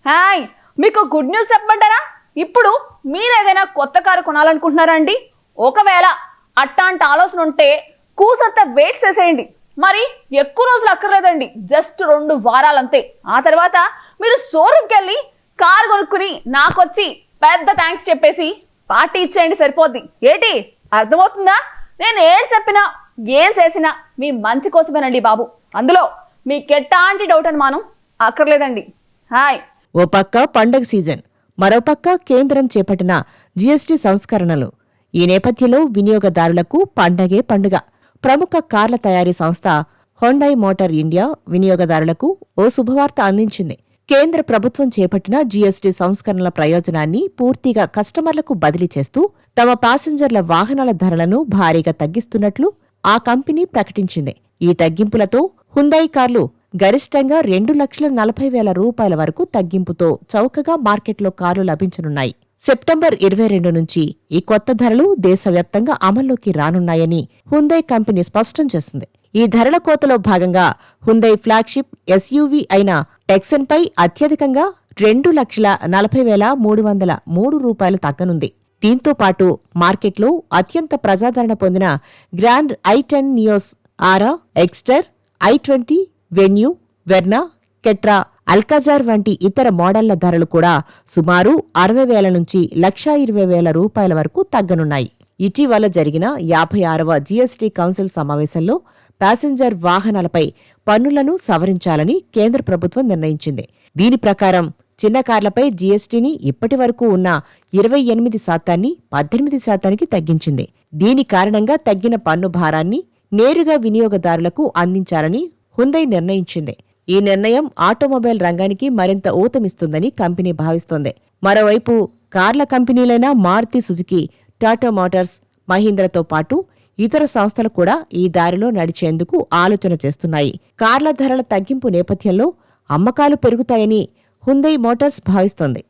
Hi, మీకు good news చెప్పమంటారా? ఇప్పుడు మీరు ఏదైనా కొత్త కారు కొనాలనుకుంటున్నారా అండి? ఒకవేళ అట్టాంటి ఆలోచన ఉంటే కూసంత వెయిట్ చేసేయండి. మరి ఎక్కువ రోజులు అక్కర్లేదండి, జస్ట్ 2 వారాలంతే. ఆ తర్వాత మీరు షోరూమ్కి వెళ్ళి కారు కొనుక్కుని నాకొచ్చి పెద్ద థ్యాంక్స్ చెప్పేసి పార్టీ ఇచ్చేయండి, సరిపోద్ది. ఏంటి అర్థమవుతుందా? నేను ఏడు చెప్పినా ఏం చేసినా మీ మంచి కోసమేనండి బాబు. అందులో మీకెట్టాంటి డౌట్ అనుమానం అక్కర్లేదండి. హాయ్. ఓ పక్క పండగ సీజన్, మరోపక్క కేంద్రం చేపట్టిన జీఎస్టీ సంస్కరణలు. ఈ నేపథ్యంలో వినియోగదారులకు పండగే పండుగ. ప్రముఖ కార్ల తయారీ సంస్థ హుండై మోటార్ ఇండియా వినియోగదారులకు ఓ శుభవార్త అందించింది. కేంద్ర ప్రభుత్వం చేపట్టిన జీఎస్టీ సంస్కరణల ప్రయోజనాన్ని పూర్తిగా కస్టమర్లకు బదిలీ చేస్తూ తమ ప్యాసింజర్ల వాహనాల ధరలను భారీగా తగ్గిస్తున్నట్లు ఆ కంపెనీ ప్రకటించింది. ఈ తగ్గింపులతో హుండై కార్లు గరిష్టంగా 2,40,000 రూపాయల వరకు తగ్గింపుతో చౌకగా మార్కెట్లో కార్లు లభించనున్నాయి. సెప్టెంబర్ 22 నుంచి ఈ కొత్త ధరలు దేశవ్యాప్తంగా అమల్లోకి రానున్నాయని హుండై కంపెనీ స్పష్టం చేసింది. ఈ ధరల కోతలో భాగంగా హుండై ఫ్లాగ్షిప్ ఎస్యూవీ అయిన టెక్సన్పై అత్యధికంగా 2,40,303 రూపాయలు తగ్గనుంది. దీంతో పాటు మార్కెట్లో అత్యంత ప్రజాదరణ పొందిన Grand i10 Nios, Aura, Exter, i20, Venue, Verna, కెట్రా, అల్కాజార్ వంటి ఇతర మోడళ్ల ధరలు కూడా సుమారు 60,000 నుంచి 1,20,000 రూపాయల వరకు తగ్గనున్నాయి. ఇటీవల జరిగిన 56వ జీఎస్టీ కౌన్సిల్ సమావేశంలో ప్యాసింజర్ వాహనాలపై పన్నులను సవరించాలని కేంద్ర ప్రభుత్వం నిర్ణయించింది. దీని ప్రకారం చిన్న కార్లపై జీఎస్టీని ఇప్పటి వరకు ఉన్న 28% 18% తగ్గించింది. దీని కారణంగా తగ్గిన పన్ను భారాన్ని నేరుగా వినియోగదారులకు అందించాలని హుండై నిర్ణయించింది. ఈ నిర్ణయం ఆటోమొబైల్ రంగానికి మరింత ఊతమిస్తుందని కంపెనీ భావిస్తోంది. మరోవైపు కార్ల కంపెనీలైన మారుతి సుజుకి, టాటా మోటార్స్, మహీంద్రతో పాటు ఇతర సంస్థలు కూడా ఈ దారిలో నడిచేందుకు ఆలోచన చేస్తున్నాయి. కార్ల ధరల తగ్గింపు నేపథ్యంలో అమ్మకాలు పెరుగుతాయని హుండై మోటార్స్ భావిస్తోంది.